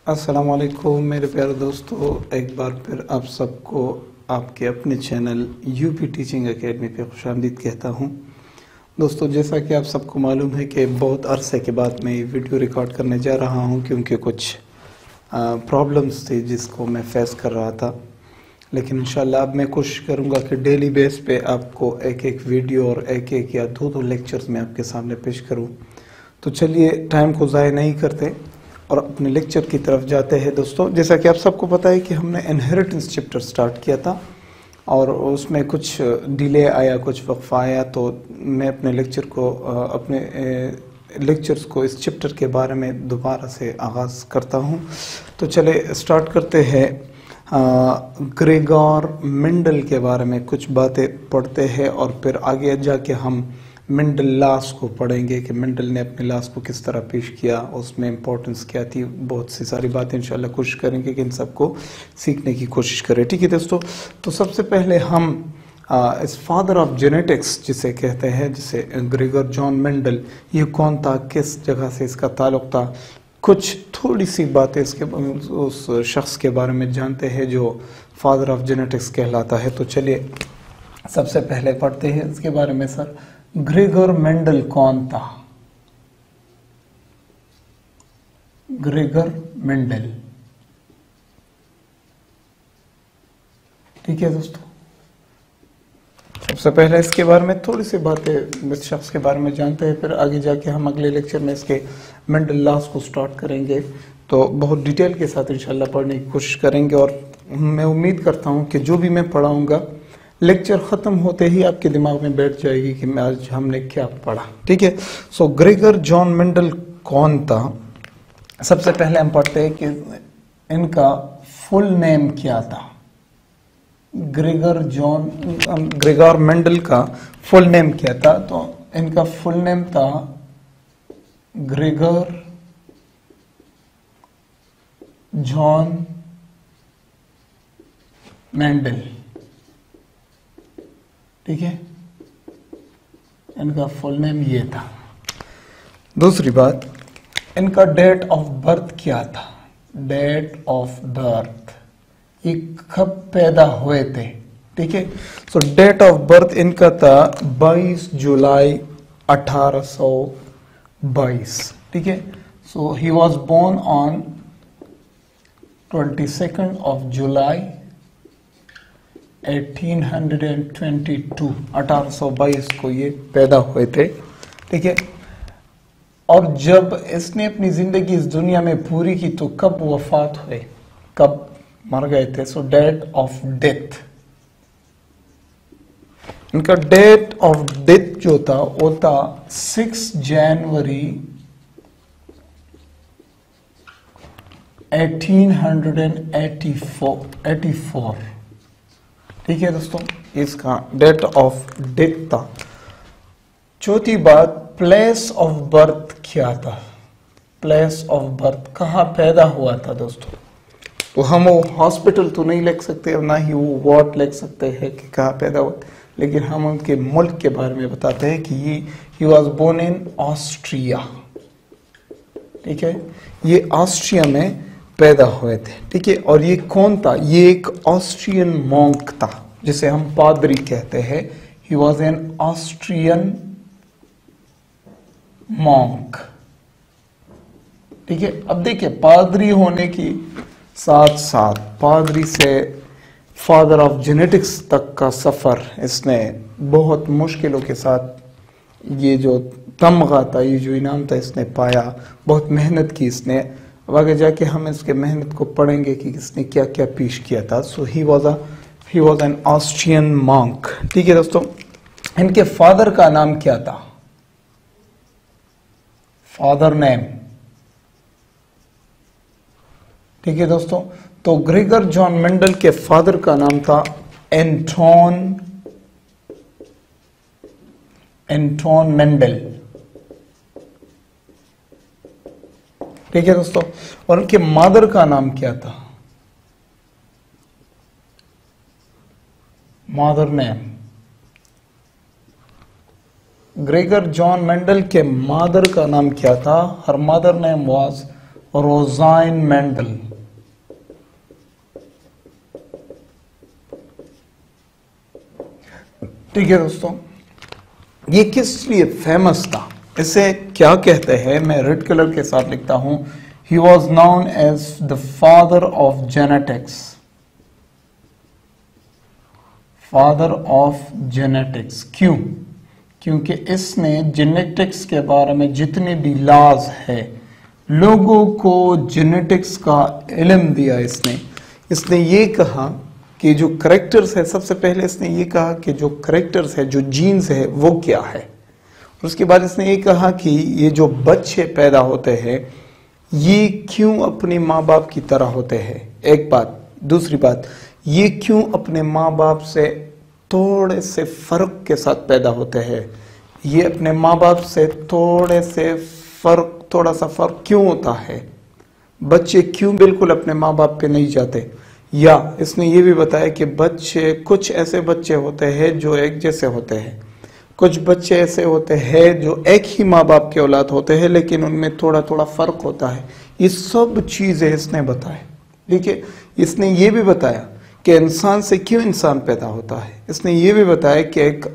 अस्सलामुअलैकुम मेरे प्यारे दोस्तों, एक बार फिर आप सबको आपके अपने चैनल यूपी टीचिंग एकेडमी पे खुशामदीद कहता हूँ। दोस्तों, जैसा कि आप सबको मालूम है कि बहुत अरसे के बाद मैं ये वीडियो रिकॉर्ड करने जा रहा हूँ क्योंकि कुछ प्रॉब्लम्स थी जिसको मैं फेस कर रहा था। लेकिन इंशाल्लाह अब मैं कोशिश करूँगा कि डेली बेस पे आपको एक एक वीडियो और एक एक या दो लेक्चर्स मैं आपके सामने पेश करूँ। तो चलिए टाइम को ज़ाया नहीं करते और अपने लेक्चर की तरफ जाते हैं। दोस्तों, जैसा कि आप सबको पता है कि हमने इनहेरिटेंस चैप्टर स्टार्ट किया था और उसमें कुछ डिले आया, कुछ वक्फा आया, तो मैं अपने लेक्चर्स को इस चैप्टर के बारे में दोबारा से आगाज़ करता हूं। तो चले स्टार्ट करते हैं। ग्रेगोर मेंडल के बारे में कुछ बातें पढ़ते हैं और फिर आगे जाके हम मेंडल लॉस को पढ़ेंगे कि मेंडल ने अपने लॉस को किस तरह पेश किया, उसमें इम्पोर्टेंस क्या थी। बहुत सी सारी बातें इंशाल्लाह कोशिश करेंगे कि इन सबको सीखने की कोशिश करें। ठीक है दोस्तों, तो सबसे पहले हम इस फादर ऑफ जेनेटिक्स जिसे कहते हैं, जिसे ग्रेगोर जॉन मेंडल, ये कौन था, किस जगह से इसका ताल्लुक था, कुछ थोड़ी सी बातें इसके उस शख्स के बारे में जानते हैं जो फादर ऑफ जेनेटिक्स कहलाता है। तो चलिए सबसे पहले पढ़ते हैं इसके बारे में। सर, ग्रेगोर मेंडल कौन था? ग्रेगोर मेंडल, ठीक है दोस्तों। सबसे पहले इसके बारे में थोड़ी सी बातें इस शख्स के बारे में जानते हैं, फिर आगे जाके हम अगले लेक्चर में इसके मेंडल लॉस को स्टार्ट करेंगे। तो बहुत डिटेल के साथ इंशाल्लाह पढ़ने की कोशिश करेंगे और मैं उम्मीद करता हूँ कि जो भी मैं पढ़ाऊँगा लेक्चर ख़त्म होते ही आपके दिमाग में बैठ जाएगी कि मैं आज हमने क्या पढ़ा। ठीक है। सो ग्रेगोर जॉन मेंडल कौन था? सबसे पहले हम पढ़ते हैं कि इनका फुल नेम क्या था। ग्रेगोर मेंडल का फुल नेम क्या था? तो इनका फुल नेम था ग्रेगोर जॉन मेंडल। ठीक है, इनका फुल नेम ये था। दूसरी बात, इनका डेट ऑफ बर्थ क्या था? डेट ऑफ बर्थ, ये कब पैदा हुए थे? ठीक है, सो डेट ऑफ बर्थ इनका था 22 जुलाई 1822। ठीक है, so he was born on 22 of July 1822, 1822 को ये पैदा हुए थे। ठीक है, और जब इसने अपनी जिंदगी इस दुनिया में पूरी की तो कब वफात हुए, कब मर गए थे? सो डेट ऑफ डेथ, इनका डेट ऑफ डेथ जो था वो था 6 जनवरी 1884। ठीक है दोस्तों, इसका डेट ऑफ डेथ था। चौथी बात, प्लेस ऑफ बर्थ क्या था? प्लेस ऑफ बर्थ, कहाँ पैदा हुआ था दोस्तों? तो हम वो हॉस्पिटल तो नहीं लिख सकते और ना ही वो वार्ड लिख सकते हैं कि कहाँ पैदा हुआ, लेकिन हम उनके मुल्क के बारे में बताते हैं कि he was born in Austria. ठीक है, ये ऑस्ट्रिया में पैदा हुए थे। ठीक है, और ये कौन था? ये एक ऑस्ट्रियन मॉन्क था जिसे हम पादरी कहते हैं। ही वॉज एन ऑस्ट्रियन मॉन्क। ठीक है, अब देखिए, पादरी होने की साथ साथ पादरी से फादर ऑफ जेनेटिक्स तक का सफर इसने बहुत मुश्किलों के साथ, ये जो तमगा था, ये जो इनाम था, इसने पाया। बहुत मेहनत की इसने। अब आगे जाके हम इसके मेहनत को पढ़ेंगे कि इसने क्या क्या पेश किया था। So he was an Austrian monk. ठीक है दोस्तों, इनके फादर का नाम क्या था? Father name. ठीक है दोस्तों, तो ग्रेगोर जॉन मेंडल के फादर का नाम था एंटोन मेंडल। ठीक है दोस्तों, और उनके मदर का नाम क्या था? Mother name. Gregor John Mendel के मदर का नाम क्या था? Her mother name was Rosine Mendel. ठीक है दोस्तों, ये किस लिए फेमस था, इसे क्या कहते हैं, मैं रेड कलर के साथ लिखता हूं। He was known as the father of genetics, father of genetics. क्यों? क्योंकि इसने जेनेटिक्स के बारे में जितने भी लॉज है, लोगों को जेनेटिक्स का इल्म दिया। इसने ये कहा कि जो करेक्टर्स है, सबसे पहले इसने ये कहा कि जो करेक्टर्स है, जो जीन्स है, वो क्या है। और उसके बाद इसने ये कहा कि ये जो बच्चे पैदा होते हैं, ये क्यों अपने माँ बाप की तरह होते हैं, एक बात। दूसरी बात, ये क्यों अपने माँ बाप से थोड़े से फर्क के साथ पैदा होते हैं, ये अपने माँ बाप से थोड़ा सा फर्क क्यों होता है, बच्चे क्यों बिल्कुल अपने माँ बाप पे नहीं जाते। या इसने ये भी बताया कि बच्चे, कुछ ऐसे बच्चे होते हैं जो एक जैसे होते हैं, कुछ बच्चे ऐसे होते हैं जो एक ही माँ बाप के औलाद होते हैं लेकिन उनमें थोड़ा थोड़ा फर्क होता है। ये सब चीजें इसने बताए। ठीक है, इसने ये भी बताया कि इंसान से क्यों इंसान पैदा होता है। इसने ये भी बताया कि एक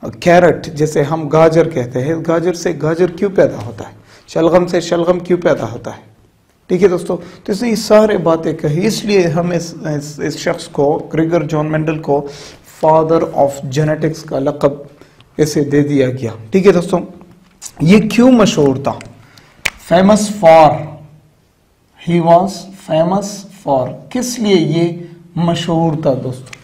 कैरेट, जैसे हम गाजर कहते हैं, गाजर से गाजर क्यों पैदा होता है, शलगम से शलगम क्यों पैदा होता है। ठीक है दोस्तों, तो इसने ये सारे बातें कही, इसलिए हम इस शख्स को, ग्रेगर जॉन मेंडल को, फादर ऑफ जेनेटिक्स का लक़ब इसे दे दिया गया। ठीक है दोस्तों, ये क्यों मशहूर था, famous for, he was famous for, किस लिए ये मशहूर था दोस्तों।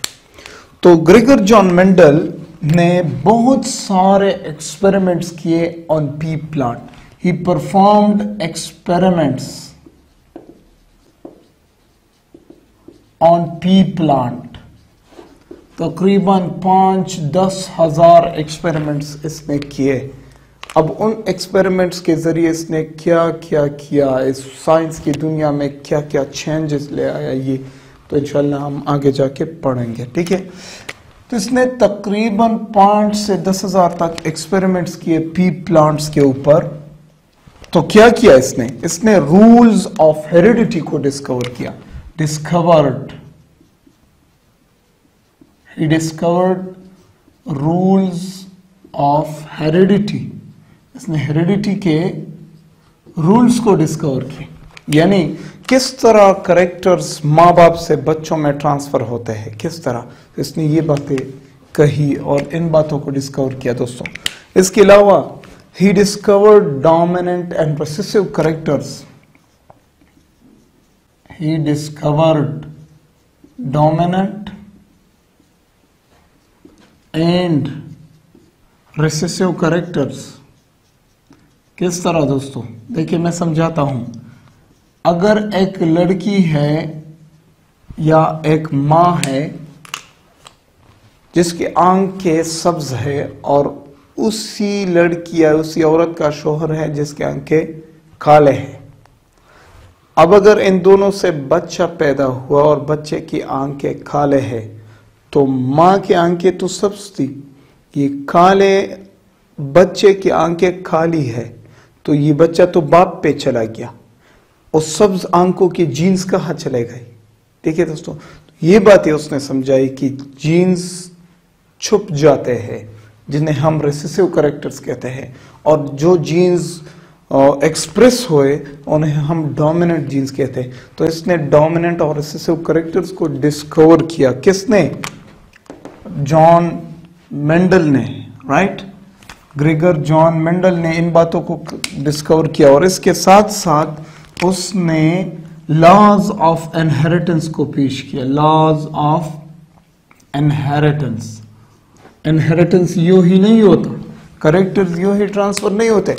तो ग्रेगर जॉन मेंडल ने बहुत सारे एक्सपेरिमेंट्स किए on P plant. He performed experiments on P plant. तकरीबन 5-10 हजार एक्सपेरिमेंट्स इसने किए। अब उन एक्सपेरिमेंट्स के जरिए इसने क्या क्या किया, इस साइंस की दुनिया में क्या क्या चेंजेस ले आया, ये तो इंशाल्लाह हम आगे जाके पढ़ेंगे। ठीक है, तो इसने तकरीबन 5 से 10 हजार तक एक्सपेरिमेंट्स किए पी प्लांट्स के ऊपर। तो क्या किया इसने रूल्स ऑफ हेरिडिटी को डिस्कवर किया। He discovered rules of heredity। इसने हेरिडिटी के रूल्स को डिस्कवर किए, यानी किस तरह करेक्टर्स माँ बाप से बच्चों में ट्रांसफर होते हैं, किस तरह। इसने ये बातें कही और इन बातों को डिस्कवर किया दोस्तों। इसके अलावा he discovered dominant and recessive characters। he discovered dominant and recessive characters। किस तरह दोस्तों, देखिए मैं समझाता हूं। अगर एक लड़की है या एक माँ है जिसकी आंखें सब्ज है और उसी लड़की या उसी औरत का शोहर है जिसके आंखें काले हैं, अब अगर इन दोनों से बच्चा पैदा हुआ और बच्चे की आंखें काले हैं, तो माँ की आंखें तो सब्ज थी, ये काले बच्चे की आंखें काली है, तो ये बच्चा तो बाप पे चला गया और सब्ज आंखों की जीन्स कहाँ चले गई। ठीक है दोस्तों, ये बातें उसने समझाई कि जीन्स छुप जाते हैं जिन्हें हम रिसेसिव कैरेक्टर्स कहते हैं, और जो जीन्स एक्सप्रेस हुए उन्हें हम डोमिनेंट जीन्स कहते हैं। तो इसने डोमिनेंट और रिसेसिव कैरेक्टर्स को डिस्कवर किया। किसने? जॉन मेंडल ने, राइट। ग्रेगर जॉन मेंडल ने इन बातों को डिस्कवर किया और इसके साथ साथ उसने लॉज ऑफ इनहेरिटेंस को पेश किया। लॉज ऑफ इनहेरिटेंस, इनहेरिटेंस यूं ही नहीं होता, कैरेक्टर्स यूं ही ट्रांसफर नहीं होते,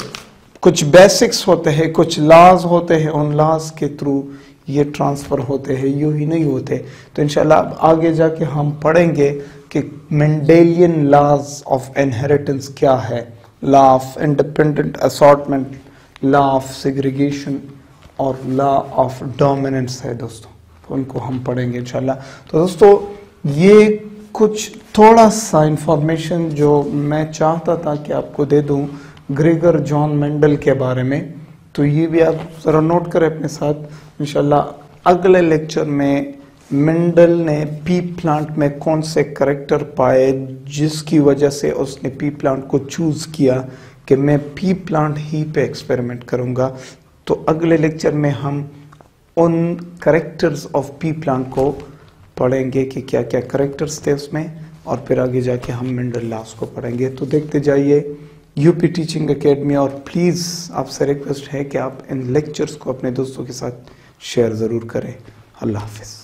कुछ बेसिक्स होते हैं, कुछ लॉज होते हैं, उन लॉज के थ्रू ये ट्रांसफर होते हैं, यूं ही नहीं होते। तो इंशाल्लाह आगे जाके हम पढ़ेंगे कि मेंडेलियन लॉज ऑफ इनहेरिटेंस क्या है, law of independent assortment, law of segregation और लॉ ऑफ डोमिनेंस है दोस्तों, तो उनको हम पढ़ेंगे इंशाल्लाह। तो दोस्तों ये कुछ थोड़ा सा इंफॉर्मेशन जो मैं चाहता था कि आपको दे दूं ग्रेगर जॉन मेंडल के बारे में, तो ये भी आप ज़रा नोट करें अपने साथ। इंशाल्लाह अगले लेक्चर में मेंडल ने पी प्लांट में कौन से करैक्टर पाए जिसकी वजह से उसने पी प्लांट को चूज़ किया कि मैं पी प्लांट ही पे एक्सपेरिमेंट करूँगा। तो अगले लेक्चर में हम उन करैक्टर्स ऑफ पी प्लांट को पढ़ेंगे कि क्या क्या करैक्टर्स थे उसमें, और फिर आगे जाके हम मेंडल लॉस को पढ़ेंगे। तो देखते जाइए यूपी टीचिंग एकेडमी, और प्लीज़ आपसे रिक्वेस्ट है कि आप इन लेक्चर्स को अपने दोस्तों के साथ शेयर ज़रूर करें। अल्लाह हाफिज़।